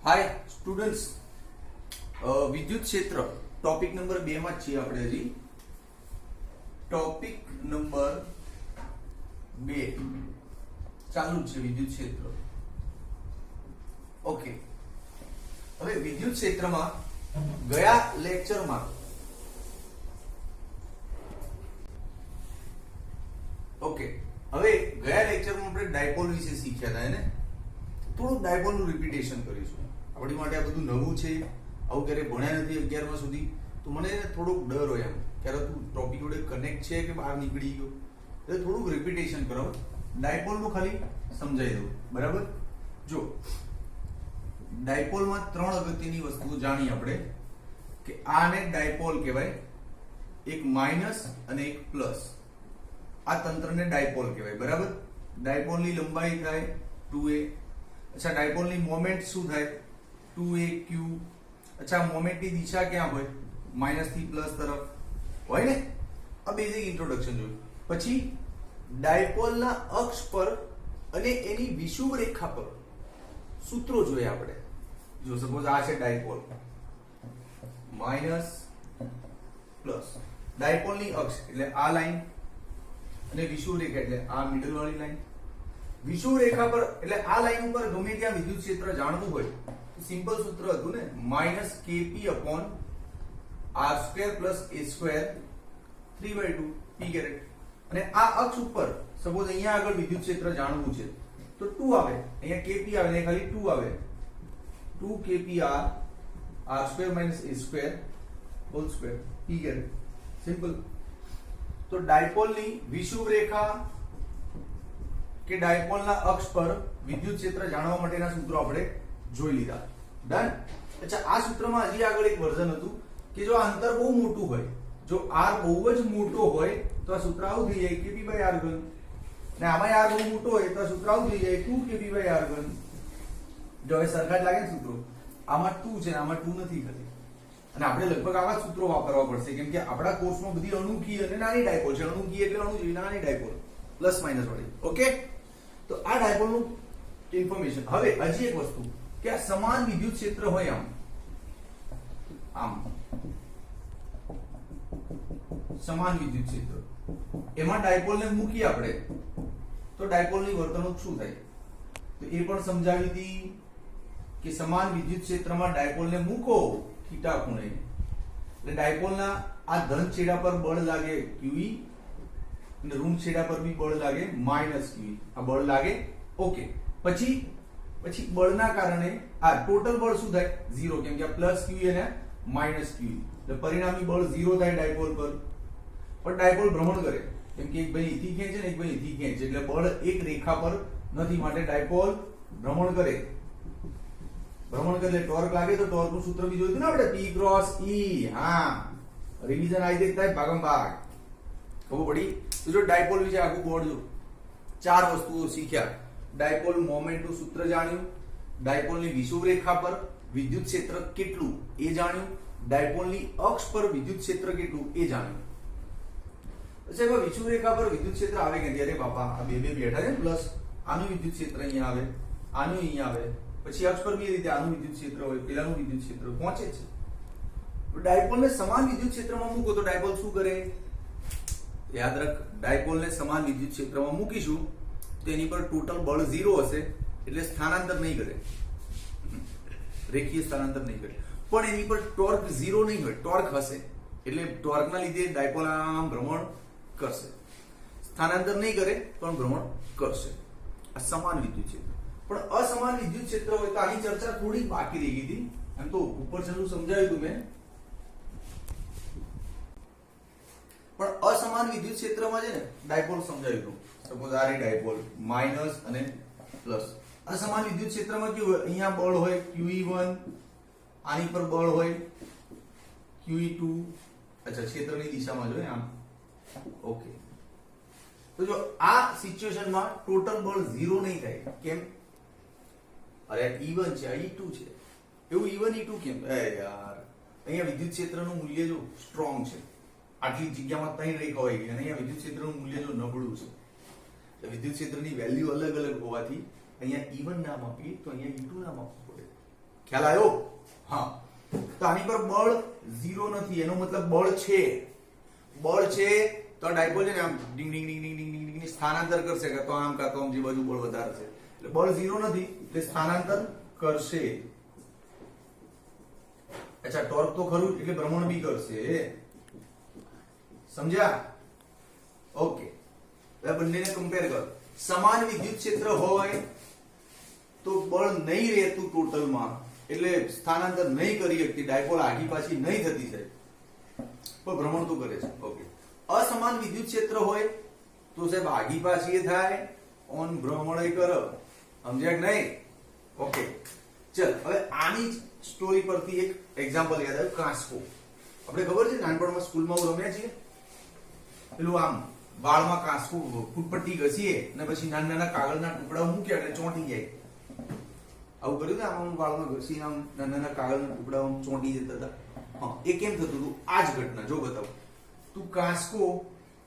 Hi students, विद्युत क्षेत्र topic number 2 માં છીએ આપણે હજી ટોપિક નંબર 2 ચાલુ છે વિદ્યુત ક્ષેત્ર. ઓકે, હવે વિદ્યુત ક્ષેત્રમાં ગયા લેક્ચરમાં આપણે ડાયપોલ વિશે શીખ્યા હતા ને. થોડું ડાયપોલ નું રિપીટેશન કરીશું. આપણી માટે આ બધું નવું છે, આવું ક્યારે ભણ્યા નથી 11મા સુધી, તો મને થોડોક ડર હોય એમ ક્યારે તું ટોપિક જોડે કનેક્ટ છે કે બહાર નીકળી ગયો, એટલે થોડુંક રિપીટેશન કરો. ડાયપોલ નું ખાલી સમજાવી દઉં, બરાબર? જો ડાયપોલમાં 3 અગત્યની વસ્તુઓ જાણી આપણે કે આને ડાયપોલ કહેવાય, એક માઇનસ અને એક પ્લસ. આ તંત્રને ડાયપોલ કહેવાય, બરાબર? ડાયપોલની લંબાઈ થાય 2a. અચ્છા, ડાયપોલની મોમેન્ટ શું થાય? 2aq. અચ્છા, મોમેન્ટની દિશા ક્યાં હોય? માઇનસ થી પ્લસ તરફ હોય ને. આ બેઝિક ઇન્ટ્રોડક્શન જોયું. પછી ડાયપોલના અક્ષ પર અને એની વિષુવ રેખા પર સૂત્રો જોઈએ આપણે. જો સપોઝ આ છે ડાયપોલ, માઇનસ પ્લસ. ડાયપોલની અક્ષ એટલે આ લાઈન અને વિષુવ રેખા એટલે આ મિડલ વાળી લાઈન. વિષુવ રેખા પર એટલે આ લાઈન ઉપર ગમે ત્યાં વિદ્યુત ક્ષેત્ર જાણવું હોય તો સિમ્પલ સૂત્ર હતું ને, minus kp upon r² plus a² 3/2 p caret. અને આ અક્ષ ઉપર સપોઝ અહીંયા આગળ વિદ્યુત ક્ષેત્ર જાણવું છે તો 2 આવે, અહીંયા kp આવે ને ખાલી 2 આવે, 2 kp r² minus a² whole square p caret. Simple. તો ડાયપોલની વિષુવ રેખા કે ડાયપોલના અક્ષ પર વિદ્યુત ક્ષેત્ર જાણવા માટેના સૂત્રો આપણે જોઈ લીધા. ડન. અચ્છા, આ સૂત્રમાં હજી આગળ એક વર્ઝન હતું કે જો આ અંતર બહુ મોટું હોય, જો r બહુ જ મોટો હોય તો આ સૂત્ર આવું થઈ જાય kp/r3. ને આમાં r બહુ મોટો હોય તો આ સૂત્ર આવું થઈ જાય 2kp/r3. જો હવે સરખા જ લાગે ને સૂત્રો, આમાં 2 છે આમાં 2 નથી થતી. અને આપણે લગભગ આવા સૂત્રો વાપરવા પડશે કેમ કે આપણા કોર્સમાં બધી અણુકી અને નાની ડાયપોલ છે. અણુકી એટલે અણુ જેવી નાની ડાયપોલ, પ્લસ માઇનસ વાળી. ઓકે, તો આ ડાયપોલનું ઇન્ફોર્મેશન. હવે હજી એક વસ્તુ કે આ સમાન વિદ્યુત ક્ષેત્ર હોય આમ સમાન વિદ્યુત ક્ષેત્ર, એમાં ડાયપોલને મૂકી આપણે તો ડાયપોલની વર્તણૂક શું થાય તો એ પણ સમજાવી હતી કે સમાન વિદ્યુત ક્ષેત્રમાં ડાયપોલને મૂકો થીટા ખૂણે એટલે ડાયપોલના આ ધન છેડા પર બળ લાગે QE અને ઋણ છેડા પર બી બળ લાગે માઇનસ QE. આ બળ લાગે. ઓકે, પછી બળના કારણે આ ટોટલ બળ શું થાય? 0, કેમ કે આ પ્લસ QE અને માઇનસ QE એટલે પરિણામી બળ 0 થાય ડાયપોલ પર. પણ ડાયપોલ ભ્રમણ કરે કેમ કે એક ભાઈ અહીંથી ખેંચે ને એક ભાઈ અહીંથી ખેંચે એટલે બળ એક રેખા પર નથી, માટે ડાયપોલ ભ્રમણ કરે. ભ્રમણ કરે એટલે ટોર્ક લાગે. તો ટોર્ક નું સૂત્ર બી જોયું ને આપણે, P ક્રોસ E. હા, રિવિઝન આવી દેતા ભાગમ ભાગ ખબર પડી. તો જો ડાયપોલ વિશે આખું બોર્ડ જો 4 વસ્તુઓ શીખ્યા. ડાયપોલ મોમેન્ટ નું સૂત્ર જાણ્યું, ડાયપોલની વિષુવ રેખા પર વિદ્યુત ક્ષેત્ર કેટલું એ જાણ્યું, ડાયપોલની અક્ષ પર વિદ્યુત ક્ષેત્ર કેટલું એ જાણ્યું. પછી હવે વિષુવ રેખા પર વિદ્યુત ક્ષેત્ર આવે કે ત્યારે બાપા આ બે બેઠા છે પ્લસ આનું વિદ્યુત ક્ષેત્ર અહીંયા આવે, આનું અહીંયા આવે, પછી અક્ષ પર બી રીતે આનું વિદ્યુત ક્ષેત્ર હોય, પેલાનું વિદ્યુત ક્ષેત્ર પહોંચે છે. ડાયપોલને સમાન વિદ્યુત ક્ષેત્રમાં મૂકો તો ડાયપોલ શું કરે? યાદ રાખ, ડાયપોલને સમાન વિદ્યુત ક્ષેત્રમાં મૂકીશું તો એની પર ટોટલ બળ 0 હશે એટલે સ્થાનાંતર નહીં કરે, રેખીય સ્થાનાંતર નહીં કરે. પણ એની પર ટોર્ક 0 નહીં હોય, ટોર્ક હશે એટલે ટોર્કના લીધે ડાયપોલ આમ ભ્રમણ કરશે. સ્થાનાંતર નહીં કરે પણ ભ્રમણ કરશે. આ સમાન વિદ્યુત ક્ષેત્ર. પણ અસમાન વિદ્યુત ક્ષેત્ર હોય તો આની ચર્ચા થોડી બાકી રહી ગઈ હતી. એમ તો ઉપર છેલ્લું સમજાવ્યું હતું મેં, પણ અસમાન વિદ્યુત ક્ષેત્રમાં છે ને ડાયપોલ સમજાવ્યું હતું. સપોઝ આ ડાયપોલ માઇનસ અને પ્લસ. અસમાન વિદ્યુત ક્ષેત્રમાં કેવું હોય? અહીંયા બળ હોય QE1, આની પર બળ હોય QE2. અચ્છા, ક્ષેત્રની દિશામાં જોઈએ આમ. ઓકે, તો જો આ સિચ્યુએશનમાં ટોટલ બળ 0 નહીં થાય. કેમ? અરે E1 છે, આ E2 છે. એવું E1 E2 કેમ? યાર, અહીંયા વિદ્યુત ક્ષેત્રનું મૂલ્ય જો સ્ટ્રોંગ છે, આટલી જગ્યામાં 3 રેખા હોય અને અહીંયા વિદ્યુત ક્ષેત્રનું મૂલ્ય જો નબળું છે, એટલે વિદ્યુત ક્ષેત્રની વેલ્યુ અલગ અલગ હોવાથી અહીંયા E1 નામ આપીએ તો અહીંયા E2 નામ આપવું પડે. ખ્યાલ આવ્યો? હા. તો આની પર બળ 0 નથી, એનો મતલબ બળ છે. બળ છે તો ડાયપોલ છે ને આમ ડિંગ ડિંગ ડિંગ ડિંગ ડિંગ ડિંગ સ્થાનાંતર કરશે, કે તો આમ કા તો આમ, જે બાજુ બળ વધારે છે. એટલે બળ 0 નથી એટલે સ્થાનાંતર કરશે. અચ્છા, ટોર્ક તો ખરું એટલે ભ્રમણ બી કરશે. સમજ્યા? ઓકે. હવે બંનેને કમ્પેર કરો. સમાન વિદ્યુત ક્ષેત્ર હોય તો બળ નહીં રહેતું ટોટલમાં, એટલે સ્થાનાંતર નહીં કરી શકતી, ડાયપોલ આગી પાછી નહીં થતી છે, પણ ભ્રમણ તો કરે છે. ઓકે. અસમાન વિદ્યુત ક્ષેત્ર હોય તો સાહેબ આગી પાછી થાય, ઓન ભ્રમણ કરે. સમજ્યા કે નહીં? ઓકે. ચલ, હવે આની સ્ટોરી પરથી એક એક્ઝામ્પલ યાદ આવ્યું. કાંસકો. આપણે ખબર છે નાનપણમાં સ્કૂલમાં રમ્યા છીએ, પેલું આમ વાળમાં કાંસકો ફૂટપટ્ટી ઘસીએ અને પછી નાના નાના કાગળના ટુકડાઓ મૂક્યા એટલે ચોંટી જાય. આવું કર્યું ને, આમ વાળમાં ઘસીને આમ નાના નાના કાગળના ટુકડાઓ ચોંટી જતા હતા. હા, એ કેમ થતું હતું? આ જ ઘટના જો બતાવું. તું કાંસકો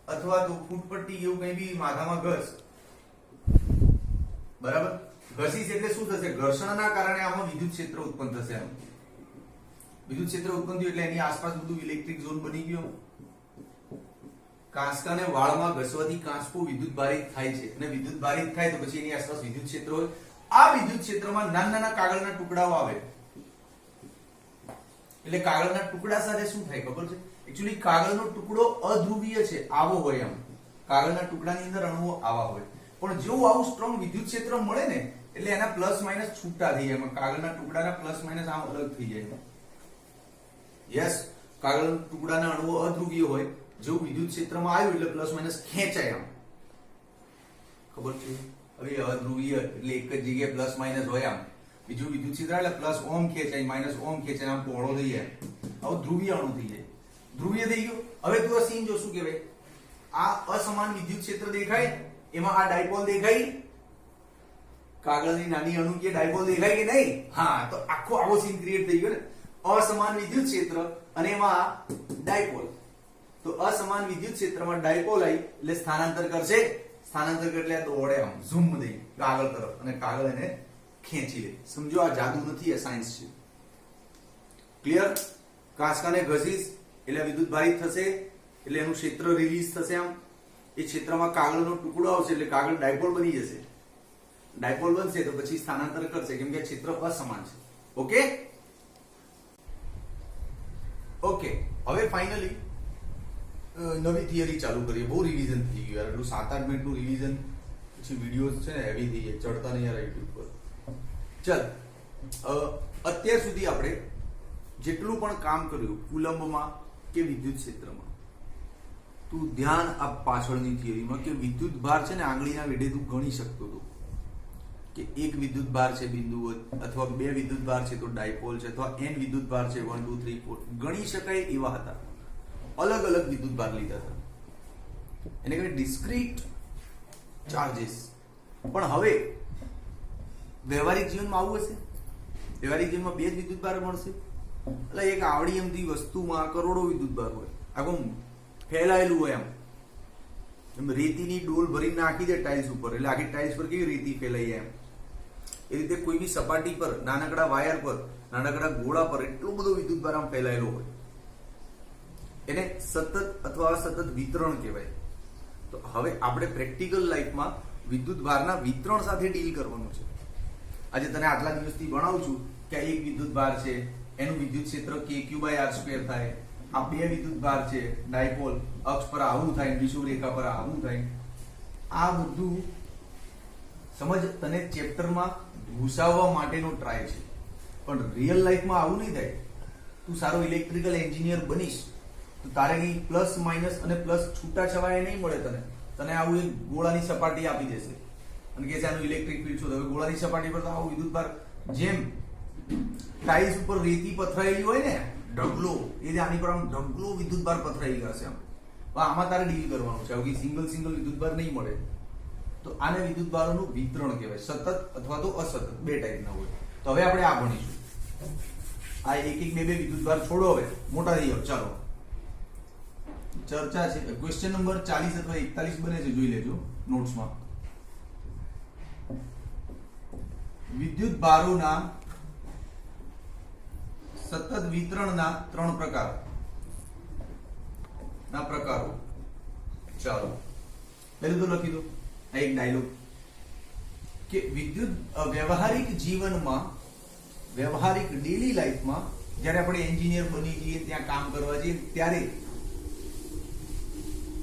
અથવા તો ફૂટપટ્ટી એવું કઈ બી માથામાં ઘસ, બરાબર? ઘસીશ એટલે શું થશે? ઘર્ષણના કારણે આમાં વિદ્યુત ક્ષેત્ર ઉત્પન્ન થશે. આમ વિદ્યુત ક્ષેત્ર ઉત્પન્ન થયું એટલે એની આસપાસ બધું ઇલેક્ટ્રિક ઝોન બની ગયો. કાંસકાને વાળમાં ઘસવાથી કાંસકો વિદ્યુત ભારિત થાય છે, અને વિદ્યુત ભારિત થાય તો પછી એની આસપાસ વિદ્યુત ક્ષેત્ર હોય. આ વિદ્યુત ક્ષેત્રમાં નાના નાના કાગળના ટુકડાઓ આવે, એટલે કાગળના ટુકડા સાથે શું થાય ખબર છે? એકચ્યુઅલી કાગળનો ટુકડો અધ્રુવીય છે, આવો હોય. આમ કાગળના ટુકડાની અંદર અણુઓ આવા હોય, પણ જેવું આવું સ્ટ્રોંગ વિદ્યુત ક્ષેત્ર મળે ને એટલે એના પ્લસ માઇનસ છૂટા થઈ જાય. કાગળના ટુકડાના પ્લસ માઇનસ આમ અલગ થઈ જાય. યસ, કાગળના ટુકડાના અણુઓ અધ્રુવીય હોય, જેવું વિદ્યુત ક્ષેત્રમાં આવ્યું એટલે પ્લસ માઇનસ ખેંચાય. આમ ખબર છે? હવે અધ્રુવીય એટલે એક જ જગ્યાએ પ્લસ માઇનસ હોય. આમ બીજું વિદ્યુત ક્ષેત્ર એટલે પ્લસ ઓમ ખેંચાય, માઇનસ ઓમ ખેંચાય, આમ પહોળો થઈ જાય. આવું ધ્રુવીય અણુ થઈ જાય. ધ્રુવીય થઈ ગયું. હવે તું આ સીન જો, શું કહેવાય? આ અસમાન વિદ્યુત ક્ષેત્ર દેખાય, એમાં આ ડાયપોલ દેખાય, કાગળની નાની અણુ કે ડાયપોલ દેખાય કે નહીં? હા, તો આખો આવો સીન ક્રિએટ થઈ ગયો ને. અસમાન વિદ્યુત ક્ષેત્ર અને એમાં ડાયપોલ. તો અસમાન વિદ્યુત ક્ષેત્રમાં ડાયપોલ આવી એટલે સ્થાનાંતર કરશે. સ્થાનાંતર કરે એટલે દોડે આમ ઝૂમ દઈ કાગળ તરફ, અને કાગળ એને ખેંચી લે. સમજો, આ જાદુ નથી, આ સાયન્સ છે. ક્લિયર? કાંસકાને ઘસીશ એટલે વિદ્યુત ભારિત થશે, એટલે એનું ક્ષેત્ર રિલીઝ થશે. આમ એ ક્ષેત્રમાં કાગળનો ટુકડો આવશે એટલે કાગળ ડાયપોલ બની જશે. ડાયપોલ બનશે તો પછી સ્થાનાંતર કરશે, કેમ કે ક્ષેત્ર અસમાન છે. Okay okay. હવે ફાઇનલી નવી થિયરી ચાલુ કરીએ. બહુ રિવિઝન થઈ ગયું યાર, એટલું 7-8 મિનિટનું રિવિઝન, પછી વિડીયોઝ છે ને હેવી થઈ જાય, ચડતા નહીં યાર યુટ્યુબ પર. ચલ, અત્યાર સુધી આપણે જેટલું પણ કામ કર્યું કુલંબમાં કે વિદ્યુત ક્ષેત્રમાં, તું ધ્યાન આપ પાછળની થિયરીમાં કે વિદ્યુત ભાર છે ને આંગળીના વેઢે તું ગણી શકતો હતો કે એક વિદ્યુત ભાર છે બિંદુ, અથવા બે વિદ્યુત ભાર છે તો ડાયપોલ છે, અથવા n વિદ્યુત ભાર છે 1 2 3 4 ગણી શકાય એવા હતા. અલગ અલગ વિદ્યુત ભાર લીધા હતા, એને કહેવાય ડિસ્ક્રીટ ચાર્જીસ. પણ હવે વ્યવહારિક જીવનમાં આવું હશે? વ્યવહારિક જીવનમાં બે જ વિદ્યુત ભાર મળશે? એટલે એક આવડી એમથી વસ્તુમાં કરોડો વિદ્યુત ભાર હોય, આખું ફેલાયેલું હોય. એમ રેતીની ડોલ ભરી નાખી દે ટાઇલ્સ ઉપર એટલે આખી ટાઇલ્સ પર કેવી રેતી ફેલાઈ જાય. એ રીતે કોઈ બી સપાટી પર, નાનકડા વાયર પર, નાનકડા ગોળા પર એટલું બધું વિદ્યુત ભાર આમ ફેલાયેલો હોય, એને સતત અથવા અસતત વિતરણ કહેવાય. તો હવે આપણે પ્રેક્ટિકલ લાઈફમાં વિદ્યુત ભારના વિતરણ સાથે ડીલ કરવાનું છે. આજે તને આટલા દિવસથી ભણાવું છું કે એક વિદ્યુત ભાર છે, એનું વિદ્યુત ક્ષેત્ર kq/r² થાય. આ બે વિદ્યુત ભાર છે, ડાયપોલ અક્ષ પર આવું થાય, વિષુવરેખા પર આવું થાય. આ બધું સમજ તને ચેપ્ટરમાં ઘૂસાવવા માટેનો ટ્રાય છે, પણ રિયલ લાઈફમાં આવું નહીં થાય. તું સારો ઇલેક્ટ્રિકલ એન્જિનિયર બનીશ તો તારે કઈ પ્લસ માઇનસ અને પ્લસ છૂટા છવાયા નહીં મળે. તને આવું એક ગોળાની સપાટી આપી દેશે અને કે છે આનું ઇલેક્ટ્રિક ફિલ્ડ શોધો. હવે ગોળાની સપાટી પર તો આવું વિદ્યુત ભાર, જેમ ટાઇલ્સ ઉપર રેતી પથરાયેલી હોય ને ઢગલો, એ આની પર આમ ઢગલો વિદ્યુત ભાર પથરાઈ ગયા છે. આમાં તારે ડીલ કરવાનું છે. હવે સિંગલ વિદ્યુત ભાર નહીં મળે. તો આને વિદ્યુત ભારોનું વિતરણ કહેવાય. સતત અથવા તો અસતત બે ટાઈપના હોય. તો હવે આપણે આ ભણીશું. આ એક બે વિદ્યુત ભાર છોડો, હવે મોટા થઈ જાવ. ચાલો ચર્ચા છે. ક્વેશ્ચન નંબર 40 અથવા 41 બને છે, જોઈ લેજો નોટ્સમાં. વિદ્યુત ભારોના સતત વિતરણના 3 પ્રકારો. ચાલો પહેલું તો લખી દો આ એક ડાયલોગ કે વિદ્યુત વ્યવહારિક જીવનમાં, વ્યવહારિક ડેલી લાઈફમાં જ્યારે આપણે એન્જિનિયર બની જઈએ, ત્યાં કામ કરવા જઈએ, ત્યારે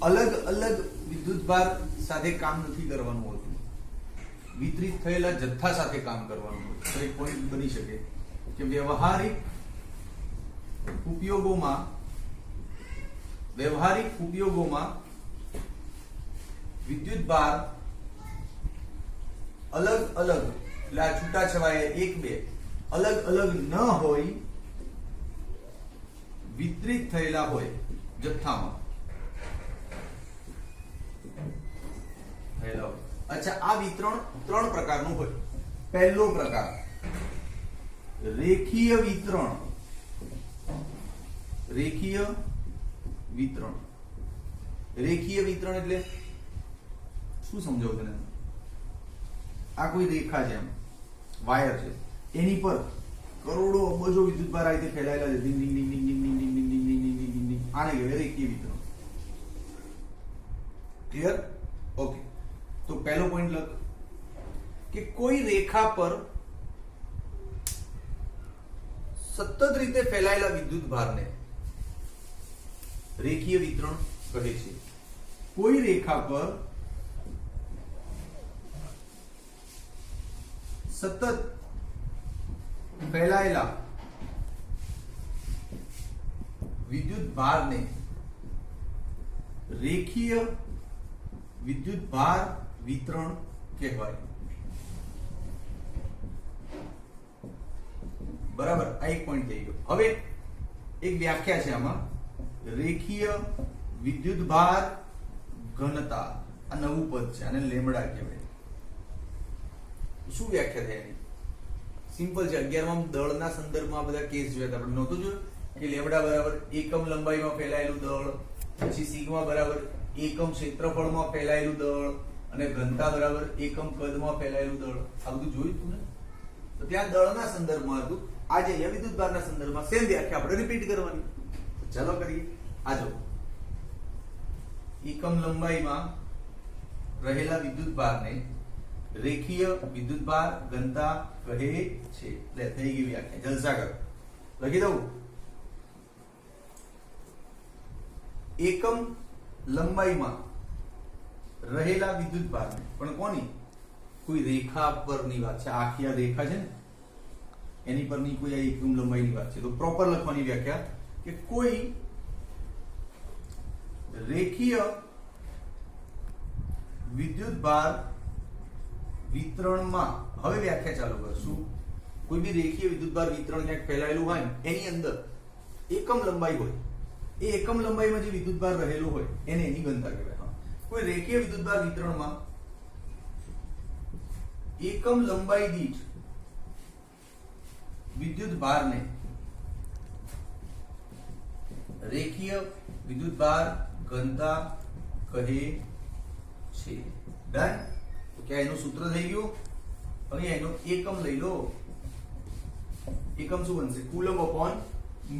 અલગ અલગ વિદ્યુતભાર સાથે કામ નથી કરવાનું હોતું, વિતરિત થયેલા જથ્થા સાથે કામ કરવાનું હોય. તો એક પોઈન્ટ બની શકે કે વ્યવહારિક ઉપયોગોમાં વિદ્યુતભાર અલગ અલગ, એટલે આ છૂટાછવાયા એક બે અલગ અલગ ન હોય, વિતરિત થયેલા હોય જથ્થામાં થયેલા હોય. અચ્છા, આ વિતરણ 3 પ્રકારનું હોય. પહેલો પ્રકાર રેખીય વિતરણ. રેખીય વિતરણ એટલે શું સમજાવું તને? આ કોઈ રેખા છે, એમ વાયર છે, એની પર કરોડો અબજો વિદ્યુતભાર આ રીતે ફેલાયેલા છે. ડીંગ ડીંગ ડીંગ ડીંગ ડીંગ ડીંગ ડીંગ ડીંગ ડીંગ ડીંગ ડીંગ ડીંગ. આને કહેવાય રેખીય વિતરણ. ક્લિયર? ઓકે. તો પહેલો પોઈન્ટ લખ કે કોઈ રેખા પર સતત રીતે ફેલાયેલા વિદ્યુતભારને રેખીય વિતરણ કહે છે. કોઈ રેખા પર સતત ફેલાયેલા વિદ્યુતભારને રેખીય વિદ્યુતભાર વિતરણ કહેવાય. બરાબર, આ એક પોઈન્ટ થઈ ગયો. હવે એક વ્યાખ્યા છે આમાં, રેખીય વિદ્યુતભાર ઘનતા. આ નવું પદ છે, આને લેમડા કહેવાય. શું વ્યાખ્યા થાય એની? સિમ્પલ છે. 11માં દળના સંદર્ભમાં બધા કેસ જોયા હતા આપણે. નહોતું જોયું કે લેમડા બરાબર એકમ લંબાઈમાં ફેલાયેલું દળ, પછી સિગ્મા બરાબર એકમ ક્ષેત્રફળમાં ફેલાયેલું દળ, અને ઘનતા બરાબર એકમ કદમાં ફેલાયેલું દળ. આ બધું જોયું તું ને? તો ત્યાં દળના સંદર્ભમાં હતું. આજે અહીંયા વિદ્યુતભારના સંદર્ભમાં સેમ વ્યાખ્યા આપણે રિપીટ કરવાની. ચાલો કરીએ. આ જો એકમ લંબાઈમાં રહેલા વિદ્યુતભારને રેખીય વિદ્યુતભાર ઘનતા કહે છે. લે, થઈ ગઈ વ્યાખ્યા. જલસા કર. લખી દઉં. એકમ લંબાઈમાં રહેલા વિદ્યુતભારને, પણ કોની? કોઈ રેખા પરની વાત છે. આખી આ રેખા છે ને, એની પરની કોઈ એકમ લંબાઈની વાત છે. તો પ્રોપર લખવાની વ્યાખ્યા કે કોઈ રેખીય વિદ્યુતભાર વિતરણમાં. હવે વ્યાખ્યા ચાલુ કરશું. કોઈ બી રેખીય વિદ્યુતભાર વિતરણ ક્યાંક ફેલાયેલું હોય, એની અંદર એકમ લંબાઈ હોય, એ એકમ લંબાઈમાં જે વિદ્યુતભાર રહેલું હોય એને એની ઘનતા કહેવાય. કોઈ રેખીય વિદ્યુતભાર વિતરણમાં એકમ લંબાઈ દીઠ વિદ્યુતભારને રેખીય વિદ્યુતભાર ઘનતા કહે છે. ડન? કે એનું સૂત્ર થઈ ગયું. હવે એનો એકમ લઈ લો. એકમ શું બનશે? Coulomb upon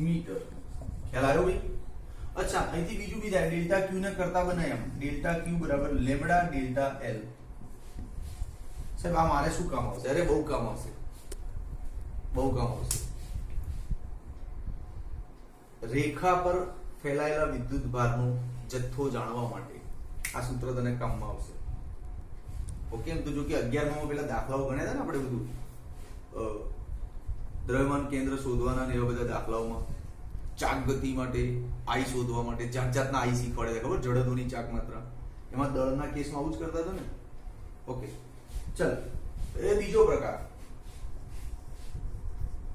metre. ખ્યાલ આવ્યો ભાઈ? અચ્છા, અહીંથી બીજું બી થાય. ડેલ્ટા ક્યુ ને કરતા બનાય એમ. ડેલ્ટા ક્યુ બરાબર લેમડા ડેલ્ટા એલ. સાહેબ, આ મારે શું કામ આવશે? અરે બહુ કામ આવશે, બહુ કામ આવશે. રેખા પર ફેલાયેલા વિદ્યુતભારનો જથ્થો જાણવા માટે આ સૂત્ર તને કામમાં આવશે. ઓકે? તો જો કે 11માં પેલા દાખલાઓ ગણ્યા હતા ને આપણે, બધું દ્રવ્યમાન કેન્દ્ર શોધવાના ને એવા બધા દાખલાઓમાં ચાક ગતિ માટે આઈ શોધવા માટે જાત જાતના આઈ શીખવાડ્યા હતા, ખબર? જડત્વની ચાક માત્રા. એમાં દળના કેસમાં આવું જ કરતા હતા ને. ઓકે, ચલ. એ બીજો પ્રકાર,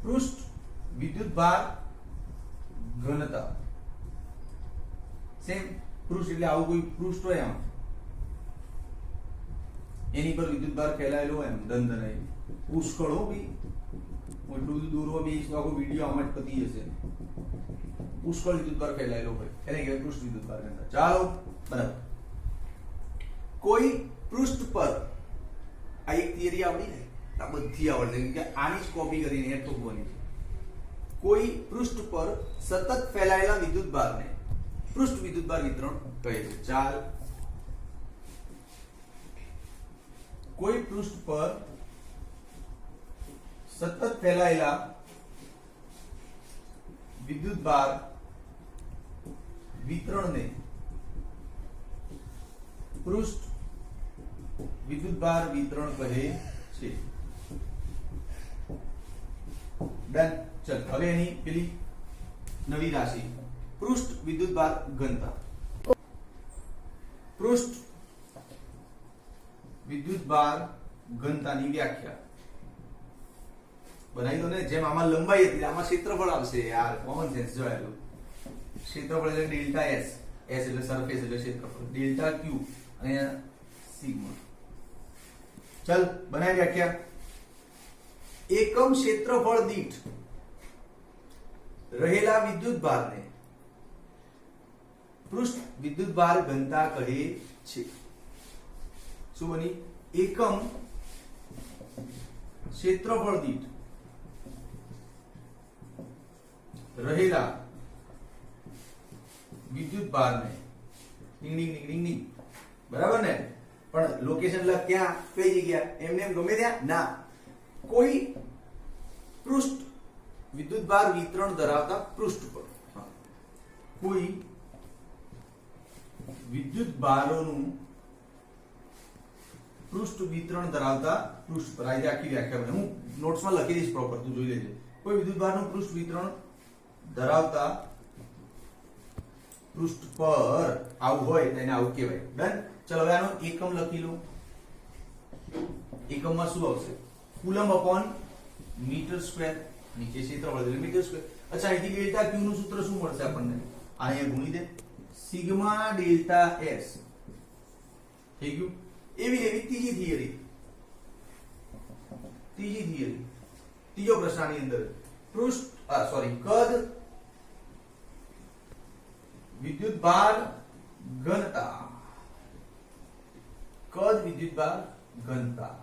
પૃષ્ઠ વિદ્યુતભાર ઘનતા. સેમ પૃષ્ઠ એટલે આવું કોઈ પૃષ્ઠ હોય, આમ એની પર વિદ્યુતભાર ફેલાયેલો હોય, એમ દંડનાઈ પુષ્કળ હો ભાઈ. હું એટલું બધું દોરવા બેસીશ તો આખો વિડીયો આમાં જ પતી જશે. પુષ્કળ વિદ્યુતભાર ફેલાયેલો હોય એને કહેવાય પૃષ્ઠ વિદ્યુતભાર ઘનતા. ચાલો, બરાબર. કોઈ પૃષ્ઠ પર, આ એક થિયરી આવડી ને, આ બધી આવડશે, કે આની જ કોપી કરીને હેઠ ઠોકવાની છે. કોઈ પૃષ્ઠ પર સતત ફેલાયેલા વિદ્યુતભારને પૃષ્ઠ વિદ્યુતભાર વિતરણ કહે છે. ચાલ, કોઈ પૃષ્ઠ પર સતત ફેલાયેલા વિદ્યુતભાર વિતરણને પૃષ્ઠ વિદ્યુતભાર વિતરણ કહે છે. ડન. ચલ, હવે એની પેલી નવી રાશિ પૃષ્ઠ વિદ્યુતભાર ઘનતા. પૃષ્ઠ વિદ્યુતભાર ઘનતાની વ્યાખ્યા બનાવી દો ને. જેમ આમાં લંબાઈ હતી આમાં ક્ષેત્રફળ આવશે યાર, કોમન સેન્સ જોયેલું. ક્ષેત્રફળ એટલે ડેલ્ટા એસ, એસ એટલે સરફેસ એટલે ક્ષેત્રફળ, ડેલ્ટા ક્યુ અને સિગ્મા. ચલ, બનાવી વ્યાખ્યા. એકમ ક્ષેત્રફળ દીઠ રહેલા વિદ્યુતભારને પૃષ્ઠ વિદ્યુતભાર ઘનતા કહે છે. શું બની? એકમ ક્ષેત્રફળ દીઠ રહેલા વિદ્યુતભારને બરાબર ને? પણ લોકેશન લખ ક્યાં, કઈ જગ્યા, એમને એમ ગમે ત્યાં ના. કોઈ પૃષ્ઠ વિદ્યુતભાર વિતરણ ધરાવતા પૃષ્ઠ પર કોઈ વિદ્યુતભારોનું પૃષ્ઠ વિતરણ ધરાવતા પૃષ્ઠ પર. આજે આખી વ્યાખ્યા બને, હું નોટ્સમાં લખી દઈશ પ્રોપર, તું જોઈ લેજે. કોઈ વિદ્યુતભારનું પૃષ્ઠ વિતરણ ધરાવતા પૃષ્ઠ પર આવું હોય તેને આવું કહેવાય. ડન. ચલો, હવે આનો એકમ લખી લો. એકમમાં શું આવશે? Coulomb upon metre square. નીચે ક્ષેત્રફળ એટલે મીટર સ્ક્વેર. અચ્છા, અહીંથી ડેલ્ટા ક્યુ નું સૂત્ર શું મળશે આપણને? અહીંયા ગુણી દે, સિગ્મા ડેલ્ટા એસ. થઈ ગયું. એવી એવી ત્રીજી થિયરી, ત્રીજો પ્રશ્ન આની અંદર કદ વિદ્યુતભાર ઘનતા. કદ વિદ્યુતભાર ઘનતા.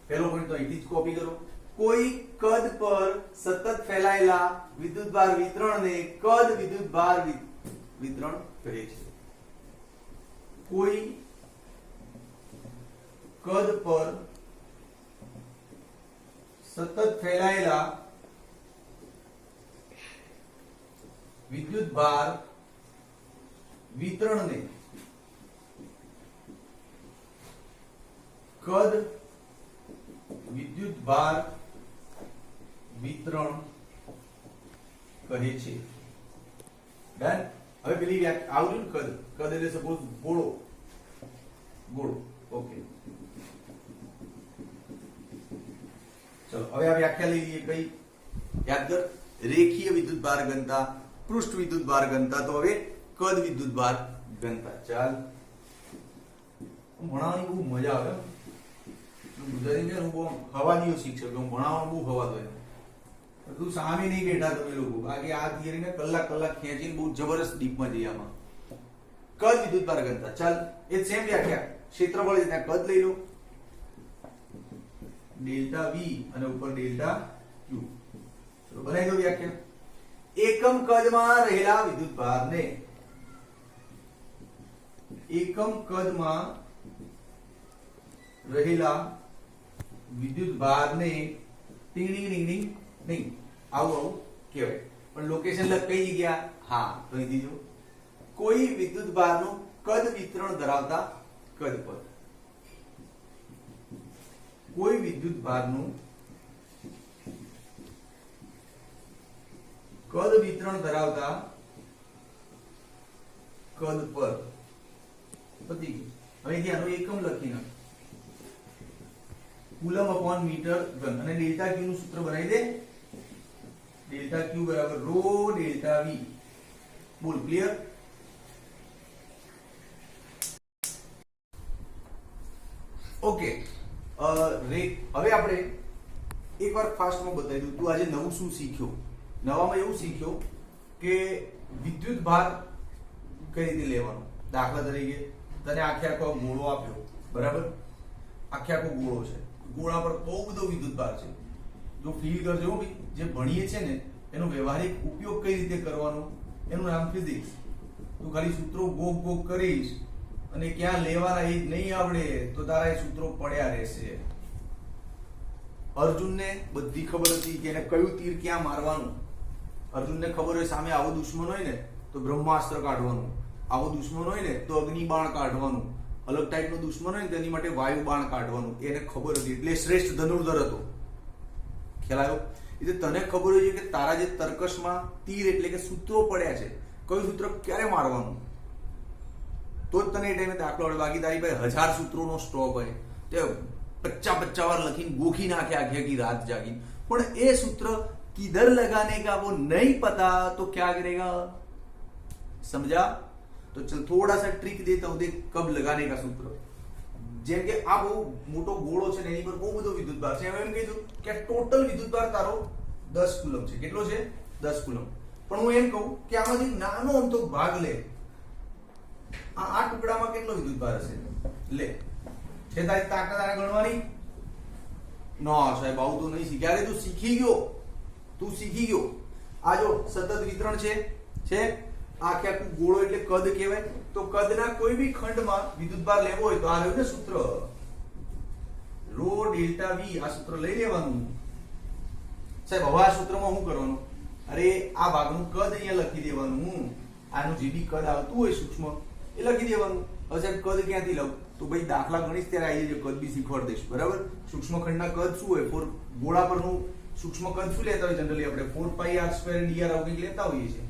પહેલો પોઈન્ટ તો અહીંથી જ કોપી કરો. કોઈ કદ પર સતત ફેલાયેલા વિદ્યુતભાર વિતરણને કદ વિદ્યુતભાર વિતરણ કહે છે. કોઈ કદ પર સતત ફેલાયેલા વિદ્યુતભાર વિતરણને કદ વિદ્યુતભાર વિતરણ કહે છે. ડન. હવે પેલી વ્યાખ્યા આવડ્યું ને? કદ એટલે સપોઝ ગોળો. ઓકે. ચલો, હવે આ વ્યાખ્યા લઈ લઈએ. કઈ યાદ કર? રેખીય વિદ્યુતભાર ઘનતા, પૃષ્ઠ વિદ્યુતભાર ઘનતા. તો હવે કદ વિદ્યુતભાર ઘનતા. ચાલ, ભણાવવાની બહુ મજા આવે. ગુજરાતી ને હું બહુ હવાની શિક્ષક, હું ભણાવવાનું બહુ હવા દો. તું સામે નહીં બેઠા તમે લોકો, બાકી આ થિયરી ને કલાક ખેંચીને બહુ જબરદસ્ત ડીપમાં જઈએ આમાં. કદ વિદ્યુતભાર ઘનતા. ચાલ, એ સેમ વ્યાખ્યા. ક્ષેત્રફળ ત્યાં કદ લઈ લો, ડેલ્ટા વી અને ઉપર ડેલ્ટા ક્યુ. ચલો, બનાવી દો વ્યાખ્યા. એકમ કદમાં રહેલા વિદ્યુતભારને નહીં આવું કહેવાય. પણ લોકેશન લખ કઈ જગ્યા? હા, તો અહીંથી જો. કોઈ વિદ્યુતભારનું કદ વિતરણ ધરાવતા કદ પર. કોઈ વિદ્યુતભારનું કદ વિતરણ ધરાવતા કદ પર. પતી ગયું. હવે આનું એકમ લખી નાખ. કુલમ અપોન મીટર ઘન. અને ડેલ્ટા ક્યુ નું સૂત્ર બનાવી દે. ડેલ્ટા ક્યુ બરાબર રો ડેલ્ટા વી. બોલ, ક્લિયર? ઓકે. હવે આપણે એકવાર ફાસ્ટમાં બતાવી દઉં. તું આજે નવું શું શીખ્યો? નવામાં એવું શીખ્યો કે વિદ્યુતભાર કઈ રીતે લેવાનો. દાખલા તરીકે તને આખે આખો ગોળો આપ્યો, બરાબર? આખે આખો ગોળો છે, ગોળા પર બહુ બધો વિદ્યુતભાર છે. જો ફીલ કરજો ભાઈ, જે ભણીએ છે ને એનો વ્યવહારિક ઉપયોગ કઈ રીતે કરવાનો, એનું નામ ફિઝિક્સ. તું ખાલી સૂત્રો ગોગ ગોગ કરીશ અને ક્યાં લેવાના એ નહીં આવડે તો તારા એ સૂત્રો પડ્યા રહેશે. અર્જુનને બધી ખબર હતી કે એને કયું તીર ક્યાં મારવાનું. અર્જુનને ખબર હોય સામે આવો દુશ્મન હોય ને તો બ્રહ્માસ્ત્ર કાઢવાનું, આવો દુશ્મન હોય ને તો અગ્નિ બાણ કાઢવાનું, અલગ ટાઈપનો દુશ્મન હોય ને તેની માટે વાયુ બાણ કાઢવાનું. એને ખબર હતી એટલે શ્રેષ્ઠ ધનુર્ધર હતો. ખ્યાલ આવ્યો? એટલે તને ખબર હોય કે તારા જે તર્કશમાં તીર એટલે કે સૂત્રો પડ્યા છે, કયું સૂત્ર ક્યારે મારવાનું, તો જ તને એ ટાઈમે દાખલો આવડે. બાકી તારી પાસે 1000 સૂત્રોનો સ્ટોક હોય, તે 50 વાર લખીને ગોખી નાખે આખી આખી રાત જાગી, પણ એ સૂત્ર किधर लगाने का वो नहीं पता तो क्या करेगा. समझा? तो चल थोड़ा सा ट्रिक देता हूं, देख कब लगाने का सूत्र. જેમ કે આ બહુ મોટો ગોળો છે ને એની પર બહુ બધો વિદ્યુતભાર છે. એમ કીધું કે ટોટલ વિદ્યુતભાર તારો 10 કુલમ છે. કેટલો છે? 10 કુલમ. પણ હું એમ કહું કે આમાંથી નાનો અમથો ભાગ લે. આ ટુકડામાં કેટલો વિદ્યુતભાર હશે લે. છે તારી તાકાત આને ગણવાની? ના સાહેબ આવું તો નહીં શીખ્યા. અરે તું શીખી ગયો, તું શીખી ગયો. આ જો સતત વિતરણ છે આખે આખું ગોળો એટલે કદ કહેવાય. તો કદના કોઈ બી ખંડમાં વિદ્યુતભાર લેવો હોય તો આ રહ્યું ને સૂત્ર રો ડેલ્ટા વી. આ સૂત્ર લઈ લેવાનું. સાહેબ હવે આ સૂત્રમાં શું કરવાનું? અરે આ ભાગનું કદ અહીંયા લખી દેવાનું. આનું જે બી કદ આવતું હોય સૂક્ષ્મ એ લખી દેવાનું. હવે સાહેબ કદ ક્યાંથી લઉં? તો ભાઈ દાખલા ગણીશ ત્યારે આવી જજો, કદ બી શીખવાડ દઈશ. બરાબર? સૂક્ષ્મ ખંડના કદ શું હોય? ગોળા પરનું સૂક્ષ્મ કદ શું લેતા હોય જનરલી આપણે? 4πr² dr આવું કંઈક લેતા હોઈએ છીએ.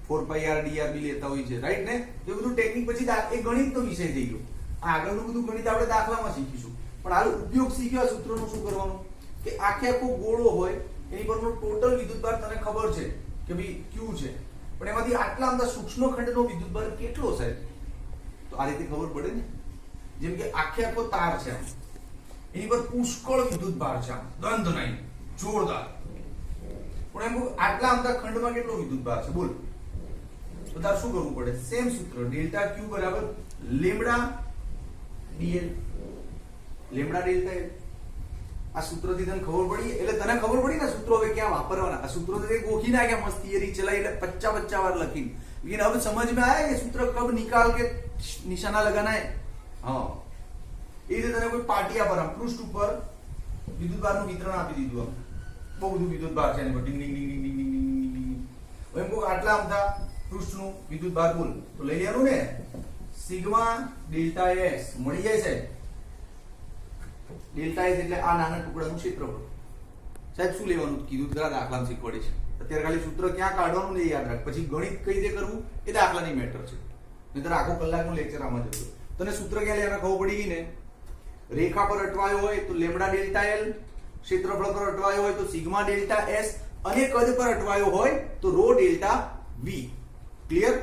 4πr dr બી લેતા હોઈએ છીએ, રાઈટ ને? એ બધું ટેકનિક પછી એ ગણિતનો વિષય થઈ ગયો. આગળનું બધું ગણિત આપણે દાખલામાં શીખીશું. પણ હાલ ઉપયોગ શીખ્યો આ સૂત્રનું શું કરવાનું કે આખે આખો ગોળો હોય એની પરનો ટોટલ વિદ્યુતભાર તને ખબર છે કે ભાઈ ક્યુ છે, પણ એમાંથી આટલા અંદર સૂક્ષ્મ ખંડનો વિદ્યુતભાર કેટલો છે તો આ રીતે ખબર પડે ને. જેમ કે આખે આખો તાર છે, એની પર પુષ્કળ વિદ્યુતભાર છે, દંત નહીં જોરદાર, પણ એમ આટલા અંદર ખંડમાં કેટલો વિદ્યુતભાર છે બોલ. તો તાર શું કરવું પડે? સેમ સૂત્ર ડેલ્ટા ક્યુ બરાબર lambda DL. Lambda delta L. આ સૂત્રથી તને ખબર પડી એટલે તને ખબર પડી ને સૂત્રો હવે ક્યાં વાપરવાના. આ સૂત્રો તો ગોખી નાખ્યા મસ્ત થિયરી ચલાવી એટલે 50 વાર લખી. लेकिन अब समझ में आया ये सूत्र कब निकाल के निशाना लगाना है. हाँ એ રીતે તને કોઈ પાટિયા પર પૃષ્ઠ ઉપર વિદ્યુતભારનું વિતરણ આપી દીધું. આમ બહુ બધું વિદ્યુતભાર છે એની પર ડિંગ ડિંગ ડિંગ ડિંગ ડિંગ ડિંગ ડિંગ. એમ કહું આટલા અમથા પૃષ્ઠનું વિદ્યુતભાર બોલ તો લઈ લેવાનું ને સિગ્મા ડેલ્ટા એસ મળી જાય છે. ડેલ્ટા એસ એટલે આ નાના ટુકડાનું ક્ષેત્રફળ. સાહેબ શું લેવાનું કીધું જરા દાખલામાં શીખવાડે છે. અત્યારે ખાલી સૂત્ર ક્યાં કાઢવાનું ને યાદ રાખ. પછી ગણિત કઈ રીતે કરવું એ દાખલાની મેટર છે. નહીતર આખો કલાકનું લેક્ચર આમાં જતો. તને સૂત્ર ક્યાં લેવા ખબર પડી ગઈ ને. રેખા પર અટવાયો હોય તો લેમ્ડા ડેલ્ટા એલ, ક્ષેત્રફળ પર અટવાયો હોય તો સિગ્મા ડેલ્ટા એસ, અને કદ પર અટવાયો હોય તો rho delta V. Clear?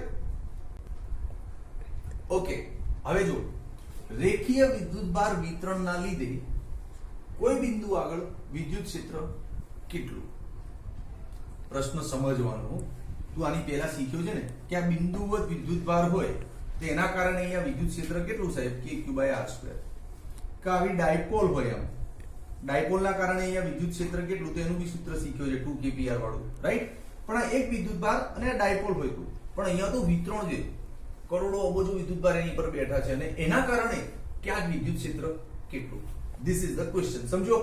Okay. હવે જો રેખીય વિદ્યુતભાર વિતરણના લીધે કોઈ બિંદુ આગળ વિદ્યુત ક્ષેત્ર કેટલું? પ્રશ્ન સમજવાનો. તું આની પહેલા શીખ્યો છે ને કે આ બિંદુવત વિદ્યુતભાર હોય તો એના કારણે અહીંયા વિદ્યુત ક્ષેત્ર કેટલું સાહેબ? kq/r². કે આવી ડાયપોલ હોય, આમ ડાયપોલના કારણે અહીંયા વિદ્યુત ક્ષેત્ર કેટલું તો એનું બી સૂત્ર શીખ્યો છે 2kpr વાળું, રાઈટ? પણ આ એક વિદ્યુતભાર અને આ ડાયપોલ હોય તો, પણ અહીંયા તો વિતરણ છે, કરોડો અબજો વિદ્યુતભાર એની પર બેઠા છે અને એના કારણે ક્યાંક વિદ્યુત ક્ષેત્ર કેટલું? This is the question. સમજો?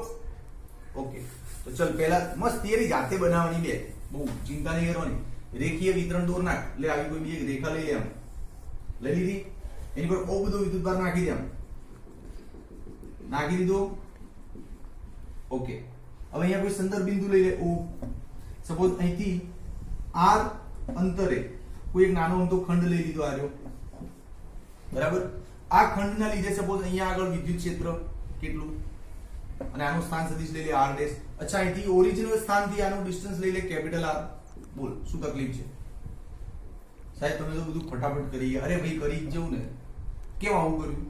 ઓકે. તો ચલ પહેલા મસ્ત થિયરી જાતે બનાવવાની, બે બહુ ચિંતા નહીં કરવાની. રેખીય વિતરણ દોર નાખ. લે આવી કોઈ બી એક રેખા લઈ લે, આમ લઈ લીધી, એની પર બહુ બધો વિદ્યુતભાર નાખી દે, આમ નાખી દીધો. ઓકે. હવે અહીંયા કોઈ સંદર્ભ બિંદુ લઈ લે. ઓ સપોઝ અહીંથી r અંતરે કોઈ એક નાનો અમથો ખંડ લઈ લીધો આ રહ્યો, બરાબર? આ ખંડના લીધે સપોઝ અહીંયા આગળ વિદ્યુત ક્ષેત્ર કેટલું, અને આનું સ્થાન સદિશ લઈ લે r ડેશ. અચ્છા, અહીંથી ઓરિજિનલ સ્થાનથી આનું ડિસ્ટન્સ લઈ લે કેપિટલ R. બોલ શું તકલીફ છે સાહેબ? તમે તો બધું ફટાફટ કરી. અરે ભાઈ કરી જ જવું ને. કેમ આવું કર્યું?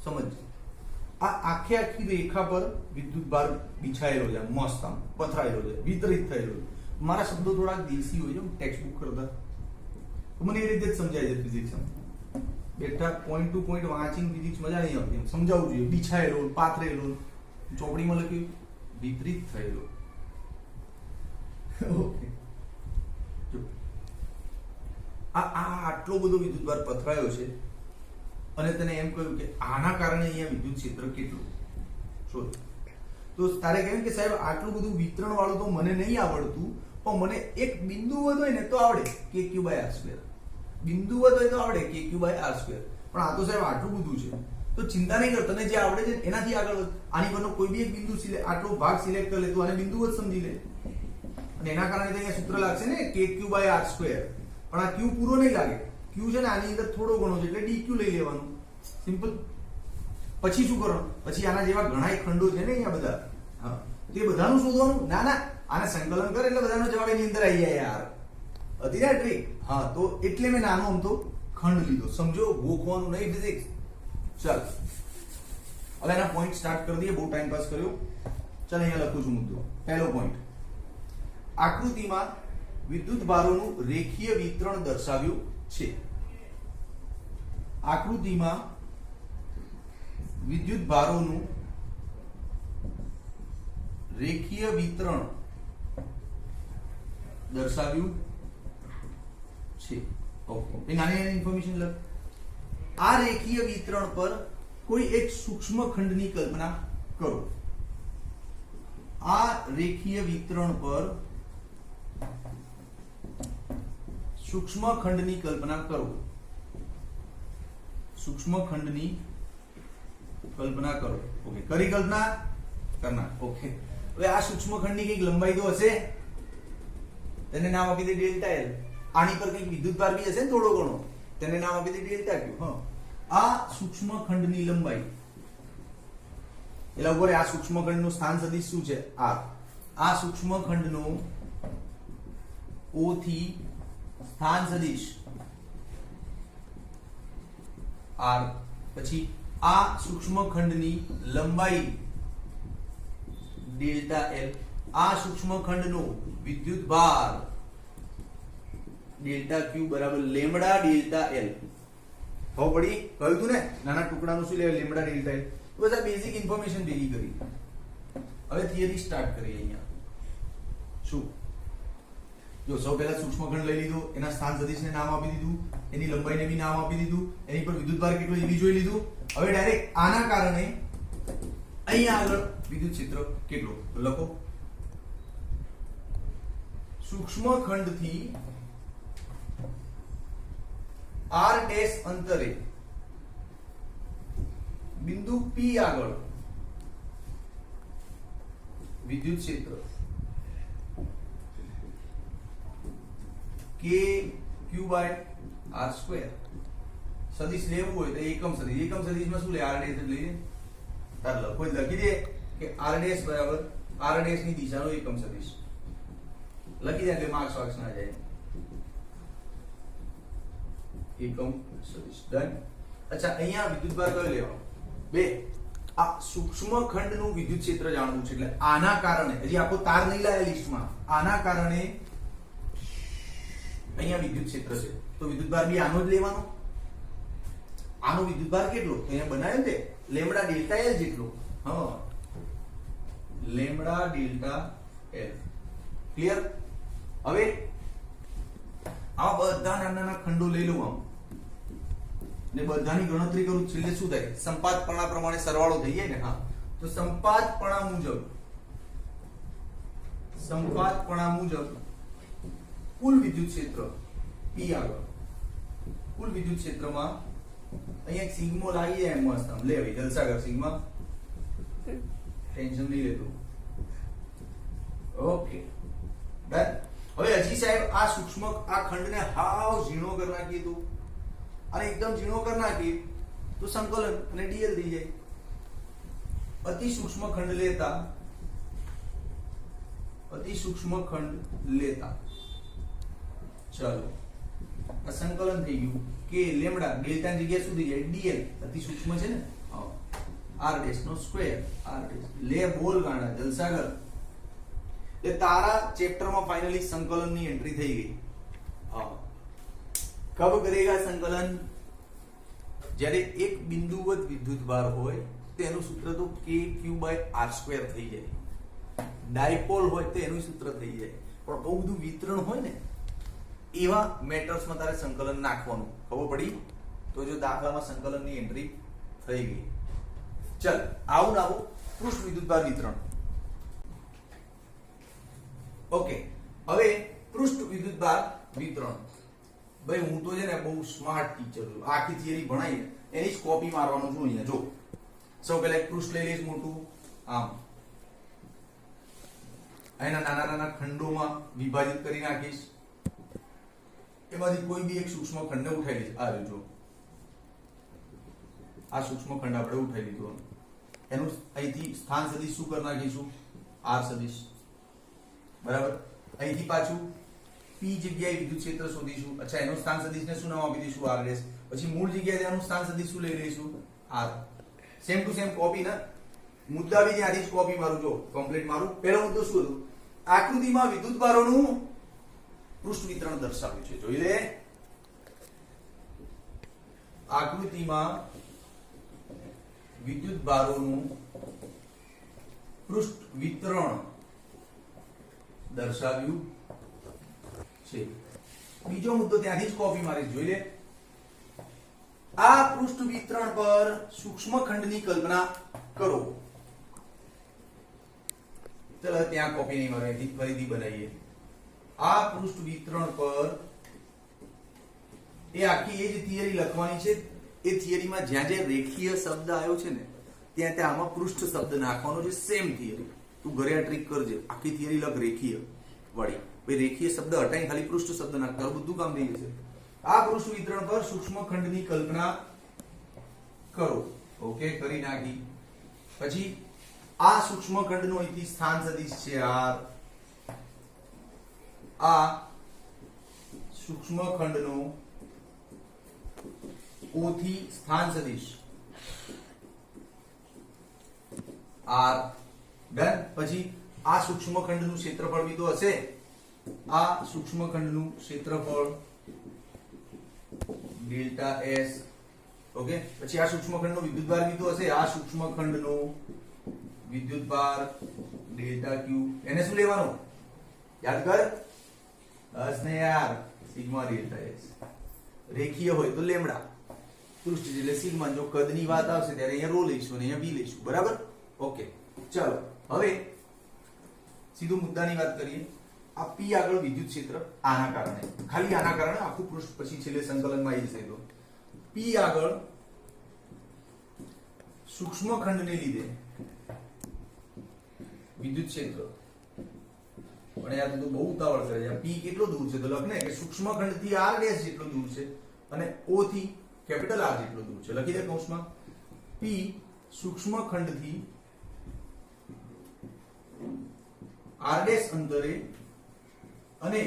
સમજ. આ આખે આખી રેખા પર વિદ્યુતભાર બિછાયેલો છે, મસ્ત આમ પથરાયેલો છે, વિતરિત થયેલો છે. મારા શબ્દો થોડા દેશી હોય છે ટેક્સ્ટ બુક કરતા, મને એ રીતે જ સમજાય છે ફિઝિક્સ. બેઠા પોઈન્ટ ટુ પોઈન્ટ વાંચીને ફિઝિક્સ મજા નહીં આવતી. સમજાવવું જોઈએ. બિછાયેલો, પાથરેલો, ચોપડીમાં લખ્યું વિપરીત થયેલો. ઓકે, જો આટલો બધો વિદ્યુતભાર પથરાયો છે અને તને એમ કહ્યું કે આના કારણે અહીંયા વિદ્યુત ક્ષેત્ર કેટલું શોધ. તો તારે કહ્યું કે સાહેબ આટલું બધું વિતરણ વાળું તો મને નહીં આવડતું, પણ મને એક બિંદુવત હોય ને તો આવડે, kq/r². બિંદુવત હોય તો આવડે kq/r². પણ આ તો સાહેબ આટલું બધું છે, તો ચિંતા નહીં કર, તને જે આવડે છે એનાથી આગળ આની પરનો કોઈ બી એક બિંદુ સિલેક્ટ, આટલો ભાગ સિલેક્ટ કરી લે, તું આને બિંદુવત સમજી લે અને એના કારણે અહીંયા સૂત્ર લાગશે ને kq/r². પણ આ q પૂરો નહીં લાગે, q છે ને આની અંદર થોડો ઘણો છે એટલે dq લઈ લેવાનું, સિમ્પલ. પછી શું કરવાનું, પછી આના જેવા ઘણા ખંડો છે ને અહીંયા બધા, હા, તે બધાનું શોધવાનું. ના ના, આને સંકલન કર એટલે બધાનો જવાબ એની અંદર આવી જાય યાર, હતી ને ટ્રીક. હા, તો એટલે મેં નાનો અમથો ખંડ લીધો, સમજો, ગોખવાનું નહીં ફિઝિક્સ. ચાલ હવે એના પોઈન્ટ સ્ટાર્ટ કરી દઈએ, બહુ ટાઈમ પાસ કર્યો. ચાલ અહીંયા લખું છું મુદ્દો. પહેલો પોઈન્ટ, આકૃતિમાં વિદ્યુત ભારોનું રેખીય વિતરણ દર્શાવ્યું છે. આકૃતિમાં વિદ્યુત ભારોનું રેખીય વિતરણ દર્શાવ્યું છે. ઓકે, એ નાની નાની ઇન્ફોર્મેશન લખ. આ રેખીય વિતરણ પર કોઈ એક સૂક્ષ્મ ખંડની કલ્પના કરો. આ રેખીય વિતરણ પર સૂક્ષ્મ ખંડની કલ્પના કરો. સૂક્ષ્મ ખંડની કલ્પના કરો. ઓકે, કરી કલ્પના કરના. ઓકે, હવે આ સૂક્ષ્મ ખંડની કઈક લંબાઈ તો હશે, તેને નામ આપી દે ડેલ્ટા એલ. આની પર કઈક વિદ્યુતભાર બી હશે ને થોડો ઘણો, તેને નામ આપી દે ડેલ્ટા ક્યુ. હા, આ સૂક્ષ્મ ખંડની લંબાઈ એટલે ઉપર આ સૂક્ષ્મ ખંડનું સ્થાન સદિશ શું છે? r. આ સૂક્ષ્મ ખંડનો o થી સ્થાન સદિશ r. પછી આ સૂક્ષ્મ ખંડની લંબાઈ ડેલ્ટા એલ. આ સૂક્ષ્મ ખંડનો વિદ્યુત ભાર ડેલ્ટા ક્યુ બરાબર લેમ્ડા ડેલ્ટા એલ. હવે પડી કહ્યું તું ને નાના ટુકડાનું શું લે લેમ્ડા ડેલ્ટા એલ. બસ આ બેઝિક ઇન્ફોર્મેશન ભેગી કરી. હવે થિયરી સ્ટાર્ટ કરીએ. અહીંયા શું જો સૌ પહેલા સૂક્ષ્મ ખંડ લઈ લીધો, એના સ્થાન સદિશને નામ આપી દીધું, એની લંબાઈને બી નામ આપી દીધું, એની પર વિદ્યુતભાર કેટલો એ બી જોઈ લીધું. હવે ડાયરેક્ટ આના કારણે અહીંયા આગળ વિદ્યુત ક્ષેત્ર કેટલો લખો. સૂક્ષ્મ ખંડથી r ડેશ અંતરે બિંદુ P આગળ વિદ્યુત ક્ષેત્ર kq/r². સદિશ લેવું હોય તો એકમ સદિશ. એકમ સદિશમાં શું લે? r ડેશ લઈએ. તાર લખો લખી દે કે r ડેશ બરાબર r ડેશ ની દિશાનો એકમ સદિશ લખી દે એટલે માર્ક્સ વાક્સ ના જાય. એકમ સદિશ ડન. અચ્છા, અહીંયા વિદ્યુતભાર કયો લેવાનો? 2. આ સૂક્ષ્મ ખંડનું વિદ્યુત ક્ષેત્ર જાણવું છે, એટલે આના કારણે હજી આખો તાર નહીં લાયા લિસ્ટમાં. આના કારણે અહીંયા વિદ્યુત ક્ષેત્ર છે, તો વિદ્યુતભાર બી આનો જ લેવાનો. આનો વિદ્યુતભાર કેટલો? તો અહીંયા બનાવ્યો તે લેમ્ડા ડેલ્ટા એલ જેટલો. હા, લેમ્ડા ડેલ્ટા એલ. ક્લિયર? હવે આ બધા નાના નાના ખંડો લઈ લઉં આમ ને બધાની ગણતરી કરું, છેલ્લે શું થાય? સંપાતપણા પ્રમાણે સરવાળો થઈ જાય ને. હા, તો સંપાતપણા મુજબ કુલ વિદ્યુત ક્ષેત્ર P આગળ, કુલ વિદ્યુત ક્ષેત્રમાં અહીંયા એક સિગ્મો લાગી જાય મસ્ત આમ. લે ભાઈ જલસા કર સિગ્મા, ટેન્શન નહીં લેતો. Okay done. હવે હજી સાહેબ આ સૂક્ષ્મ આ ખંડને હાવ ઝીણો કરી નાખીએ તો, અને એકદમ ઝીણો કરી નાખીએ તો સંકલન અને dl થઈ જાય. અતિ સૂક્ષ્મ ખંડ લેતા ચાલો આ સંકલન થઈ ગયું કે લેમ્ડા ડેલ્ટા ની જગ્યાએ શું થઈ જાય? dl. અતિ સૂક્ષ્મ છે ને, r ડેશ નો સ્ક્વેર. r ડેશ લે બોલ ગાંડા જલસાગર. એ તારા ચેપ્ટરમાં ફાઇનલી સંકલનની એન્ટ્રી થઈ ગઈ. હા, કબ કરેગા સંકલન? જ્યારે એક બિંદુવત વિદ્યુતભાર હોય તો એનું સૂત્ર તો kq/r² થઈ જાય. ડાયપોલ હોય તો એનું સૂત્ર થઈ જાય. પણ બહુ બધું વિતરણ હોય ને એવા મેટર્સમાં તારે સંકલન નાખવાનું. ખબર પડી? તો જો દાખલામાં સંકલનની એન્ટ્રી થઈ ગઈ. ચલ આવું ને આવું પૃષ્ઠ વિદ્યુતભાર વિતરણ. ઓકે, હવે પૃષ્ઠ વિદ્યુતભાર વિતરણ. ભાઈ હું તો છે ને બહુ સ્માર્ટ ટીચર છું. આખી થિયરી ભણાઈ એની જ કોપી મારવાનું છું અહીંયા. જો સૌ પહેલા એક પૃષ્ઠ લઈ લઈશ મોટું, આમ એના નાના નાના ખંડોમાં વિભાજિત કરી નાખીશ. એમાંથી કોઈ બી એક સૂક્ષ્મ ખંડને ઉઠાઈ લઈશ. આ જો આ સૂક્ષ્મ ખંડ આપણે ઉઠાઈ લીધો. એનું અહીંથી સ્થાન સદિશ શું કરી નાખીશું? આર સદિશ. બરાબર. અહીંથી પાછું પી જગ્યાએ વિદ્યુત ક્ષેત્ર શોધીશું. અચ્છા, એનું સ્થાન સદિશને શું નામ આપી દઈશું? R dash. પછી મૂળ જગ્યાએ એનું સ્થાન સદિશ શું લઈ લઈશું? R. Same to same copy ના મુદ્દા બી ત્યાંથી જ કોપી મારું. જો કમ્પ્લીટ મારું. પહેલો મુદ્દો શું હતો? આકૃતિમાં વિદ્યુતભારોનું પૃષ્ઠ વિતરણ દર્શાવ્યું છે. જોઈ લે, આકૃતિમાં વિદ્યુતભારોનું પૃષ્ઠ વિતરણ દર્શાવ્યું છે. બીજો મુદ્દો ત્યાંથી જ કોપી મારી. જોઈ લે, આ પૃષ્ઠ વિતરણ પર સૂક્ષ્મ ખંડની કલ્પના કરો. ચલો ત્યાં કોપી નહીં મારે, ફરીથી બનાવીએ. આ પૃષ્ઠ વિતરણ પર એ આખી એ જ થિયરી લખવાની છે. એ થિયરીમાં જ્યાં જ્યાં રેખીય શબ્દ આવ્યો છે ને ત્યાં ત્યાં આમાં પૃષ્ઠ શબ્દ નાખવાનો છે. Same theory. તું ઘરે આ ટ્રીક કરજે. આખી થિયરી લખ રેખીય વાળી. ભાઈ રેખીય શબ્દ હટાઈને ખાલી પૃષ્ઠ શબ્દ નાખ, તારું બધું કામ થઈ જશે. આ પૃષ્ઠ વિતરણ પર સૂક્ષ્મ ખંડની કલ્પના કરો. ઓકે, કરી નાખી. પછી આ સૂક્ષ્મ ખંડનો અહીંથી સ્થાન સદિશ છે આર. આ સૂક્ષ્મ ખંડનો ઓ થી સ્થાન સદિશ આર. ડન. પછી આ સૂક્ષ્મ ખંડનું ક્ષેત્રફળ બી તો હશે. આ સૂક્ષ્મ ખંડનું ક્ષેત્રફળ ડેલ્ટા એસ. ઓકે. પછી આ સૂક્ષ્મ ખંડનો વિદ્યુતભાર બી તો હશે. આ સૂક્ષ્મ ખંડનો વિદ્યુતભાર ડેલ્ટા ક્યુ. એને શું લેવાનું? યાદ કર. બસ ને યાર, સિગ્મા ડેલ્ટા એસ. રેખીય હોય તો લેમ્ડા. પૃષ્ઠ એટલે સિગ્મા. જો કદની વાત આવશે ત્યારે અહીંયા રો લઈશું અને અહીંયા બી લઈશું. બરાબર. ઓકે, ચલો હવે સીધું મુદ્દાની વાત કરીએ. આ પી આગળ વિદ્યુત ક્ષેત્ર આના કારણે, ખાલી આના કારણે આખું પૃષ્ઠ પછી છેલ્લે સંકલનમાં આવી જશે. તો પી આગળ સૂક્ષ્મ ખંડને લીધે વિદ્યુત ક્ષેત્ર. પણ યાર તો બહુ ઉતાવળ કરે છે. પી કેટલો દૂર છે તો લખ ને કે સૂક્ષ્મ ખંડથી આર ડેશ જેટલો દૂર છે અને ઓ થી કેપિટલ આર જેટલો દૂર છે. લખી દે કૌંસમાં. પી સૂક્ષ્મ ખંડથી આર ડેશ અંતરે અને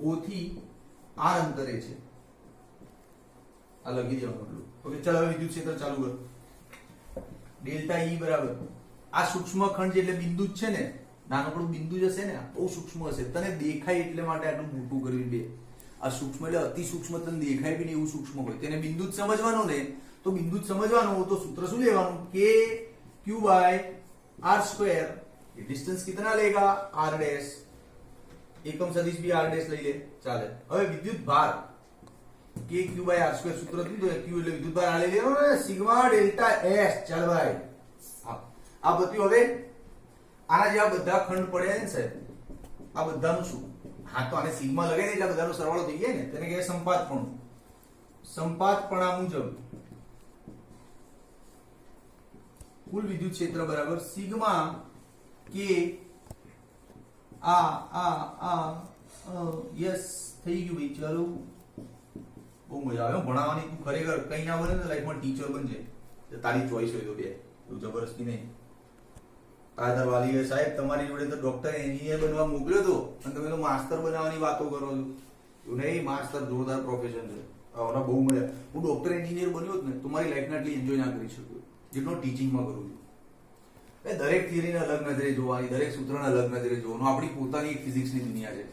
ઓ થી આર અંતરે છે. આ લખી દેવાનું. ઓકે, ચાલો હવે વિદ્યુત ક્ષેત્ર ચાલુ કર. ડેલ્ટા ઈ બરાબર આ સૂક્ષ્મ ખંડ એટલે બિંદુ જ છે ને, નાનકડું બિંદુ જ હશે ને, બહુ સૂક્ષ્મ હશે. તને દેખાય એટલે માટે આટલું મોટું કર્યું. બે આ સૂક્ષ્મ એટલે અતિ સૂક્ષ્મ, તને દેખાય બી નહીં એવું સૂક્ષ્મ હોય. તેને બિંદુ જ સમજવાનું ને, તો બિંદુ જ સમજવાનું. તો સૂત્ર શું લેવાનું? K Q by R square. ये डिस्टेंस कितना लेगा? R dash. एकम सदिश भी आर डैश લઈ લે. ચાલે. હવે વિદ્યુત ભાર કે ક્યુ બાય આર સ્ક્વેર સૂત્ર દીધું તો ક્યુ એટલે વિદ્યુત ભાર આ લઈ લેવાનો ને સિગ્મા ડેલ્ટા એસ. ચાલ ભાઈ, આ બધું હવે આના જેવા બધા ખંડ પડ્યા ને સાહેબ, આ બધાનું શું? હા, તો આને સિગ્મા લગાવી દે એટલે બધાનો સરવાળો થઈ જાય ને. તેને કહેવાય સંપાતપણું. સંપાતપણા મુજબ કુલ વિદ્યુત ક્ષેત્ર બરાબર સિગ્મા કે યસ થઈ ગયું ભાઈ. ચાલો, બહુ મજા આવે ભણાવવાની. તું ખરેખર કઈ ના બને ને લાઈફમાં ટીચર બનજે. તારી ચોઈસ હોય તો બે, તું જબરદસ્તી નહીં. આદર વાલીએ સાહેબ તમારી જોડે તો ડોક્ટર એન્જિનિયર બનવા મોકલ્યો હતો અને તમે તો માસ્ટર બનાવવાની વાતો કરો છો. એવું નહીં, માસ્ટર જોરદાર પ્રોફેશન છે. હમણાં બહુ મજા. હું ડોક્ટર એન્જિનિયર બન્યો જ ને તો મારી લાઈફને આટલી એન્જોય ના કરી શક્યો જેટલો ટીચિંગમાં કરું છું. દરેક થિયરીને અલગ નજરે જોવાની, દરેક સૂત્રને અલગ નજરે જોવાનું. આપણી પોતાની એક ફિઝિક્સની દુનિયા છે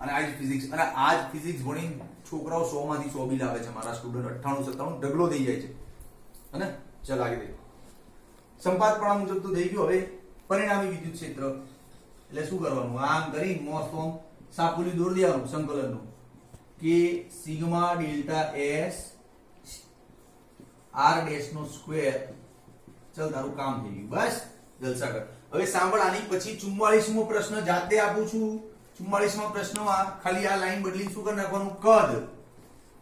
અને આ જ ફિઝિક્સ, અને આ જ ફિઝિક્સ ભણી છોકરાઓ 100 માંથી 100 બી લાવે છે. મારા સ્ટુડન્ટ 98 97 ઢગલો થઈ જાય છે. અને ચાલ આગળ દે. સંપાતપણા મુજબ તો થઈ ગયું. હવે પરિણામી વિદ્યુત ક્ષેત્ર એટલે શું કરવાનું, આમ કરી મોસ્ટ ઓમ સાપુલી દોરી દેવાનું સંકલનનું કે sigma delta S R dash નો સ્ક્વેર. ચલ તારું કામ થઈ ગયું, બસ જલસા કર. હવે સાંભળ, આની પછી 44મો પ્રશ્ન જાતે આપું છું. 44મા પ્રશ્નમાં ખાલી આ લાઈન બદલી શું કરી નાખવાનું, કદ,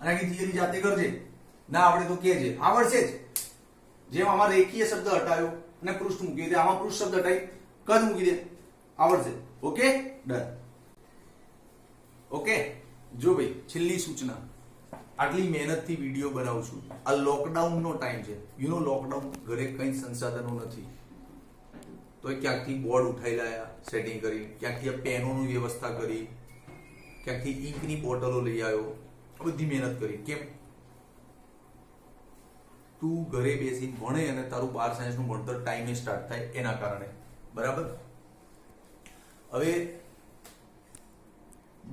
અને આની થિયરી જાતે કરજે. ના આવડે તો કહેજે, આવડશે જ. જેમ આમાં રેખીય શબ્દ હટાવ્યો અને પૃષ્ઠ મૂકી દે, આમાં પૃષ્ઠ શબ્દ હટાવી કદ મૂકી દે, આવડશે. Okay, done. ઓકે, જો ભાઈ છેલ્લી સૂચના, આટલી મહેનતથી વિડીયો બનાવું છું. આ લોકડાઉન નો ટાઈમ છે, યુ નો લોકડાઉન, ઘરે કઈ સંસાધનો નથી, તો ક્યાંકથી બોર્ડ ઉઠાઈ લાયા સેટિંગ કરી, ક્યાંકથી આ પેનોની વ્યવસ્થા કરી, ક્યાંકથી ઇંકની બોટલો લઈ આવ્યો, બધી મહેનત કરી. કેમ? તું ઘરે બેસી ભણે અને તારું 12 સાયન્સનું ભણતર ટાઈમે સ્ટાર્ટ થાય એના કારણે, બરાબર. હવે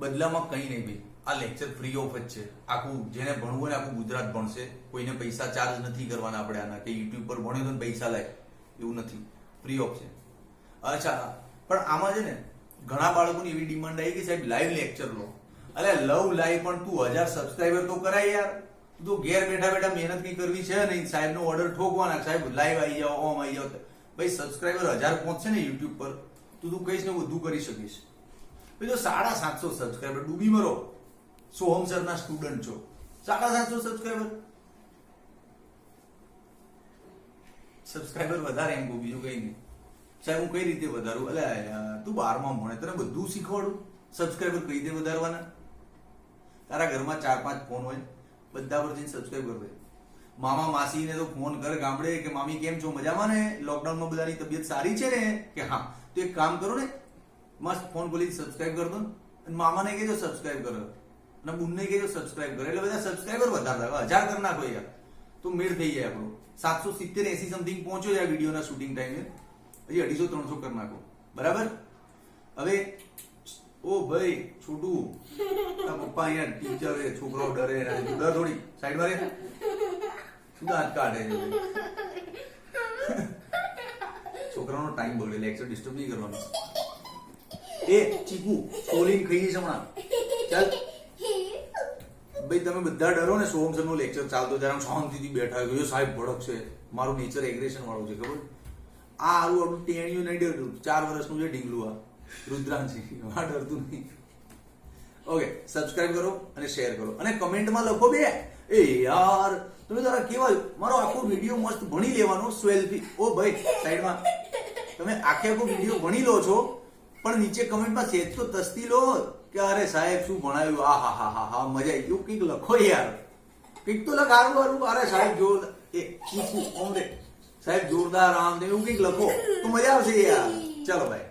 બદલામાં કઈ નહીં ભાઈ, આ લેક્ચર ફ્રી ઓફ જ છે. આખું જેને ભણવું હોય ને આખું ગુજરાત ભણશે, કોઈને પૈસા ચાર્જ નથી કરવાના આપણે આના, કે યુટ્યુબ પર ભણ્યો તો પૈસા લાય એવું નથી, ફ્રી ઓફ છે. અચ્છા, પણ આમાં છે ને ઘણા બાળકોની એવી ડિમાન્ડ આવી કે સાહેબ લાઈવ લેક્ચર લો. અરે લવ લાઈવ, પણ તું 1000 સબસ્ક્રાઈબર તો કરાય યાર. તું ઘેર બેઠા બેઠા મહેનત કઈ કરવી છે નહીં, સાહેબનો ઓર્ડર ઠોકવાના, સાહેબ લાઈવ આવી જાઓ, ઓમ આવી જાઓ. ભાઈ સબસ્ક્રાઈબર 1000 પહોંચશે ને યુટ્યુબ પર, તું કહીશ ને બધું કરી શકીશ. ભાઈ તો 750 સબસ્ક્રાઈબર, ડૂબી મરો. સોહમ સરના સ્ટુડન્ટ છો, 750 સબસ્ક્રાઈબર વધારે એમ કહું, બીજું કઈ નહીં. સાહેબ હું કઈ રીતે વધારું? એટલે તું 12માં ભણે, તને બધું શીખવાડું. સબસ્ક્રાઈબર કઈ રીતે વધારવાના? તારા ઘરમાં 4-5 ફોન હોય, બધા પર જઈને સબસ્ક્રાઈબ કરી દે. મામા માસીને તો ફોન કર ગામડે કે મામી કેમ છો, મજામાં ને, લોકડાઉનમાં બધાની તબિયત સારી છે ને, કે હા. તો એક કામ કરો ને, મસ્ત ફોન બોલી સબસ્ક્રાઈબ કરી દો, અને મામાને કહેજો સબસ્ક્રાઈબ કરો, અને બુનને કહેજો સબસ્ક્રાઈબ કરો, એટલે બધા સબસ્ક્રાઈબર વધારતા 1000 કરી નાખો યાર, તો મેળ થઈ જાય આપણો. 770-80 સમથિંગ પહોંચ્યો છે આ વિડીયોના શૂટિંગ ટાઈમે, હજી 250-300 કરી નાખો, બરાબર. હવે ઓ ભાઈ છોટું, પપ્પા અહીંયા ટીચર છે, છોકરો ડરે, ડર થોડી સાઈડ માં રે, શું દાંત કાઢે છે. છોકરાનો ટાઈમ બગડે, લેક્ચર ડિસ્ટર્બ નહીં કરવાનો. એ ચીકુ કોલિંગ ખાઈ છે હમણાં, ચાલ. ભાઈ તમે બધા ડરો ને, સોહમ સર નો લેક્ચર ચાલતો ત્યારે શાંતિથી બેઠા હોય, સાહેબ ભડક છે, મારું નેચર એગ્રેશન વાળું છે, ખબર. આ આરું આપણું ટેણિયું નહીં ડરતું, 4 વર્ષનું છે ઢીંગલું, આ રુદ્રાંશી, આ ડરતું નહીં. ઓકે, સબસ્ક્રાઇબ કરો અને શેર કરો, અને કમેન્ટમાં લખો બે, એ યાર તમે તારા કેવા, મારો આખો વિડીયો મસ્ત ભણી લેવાનો 12 ઓ ભાઈ સાઈડમાં, તમે આખો વિડીયો ભણી લો છો, પણ નીચે કમેન્ટમાં સેજ તો તસ્તી લો કે અરે સાહેબ શું ભણાવ્યું, આ હા હા હા હા મજા આવી, એવું કંઈક લખો યાર, કંઈક તો લખ હારું હારું, અરે સાહેબ જોરદાર, એ સાહેબ જોરદાર, આમ એવું કંઈક લખો તો મજા આવશે યાર. ચલો ભાઈ.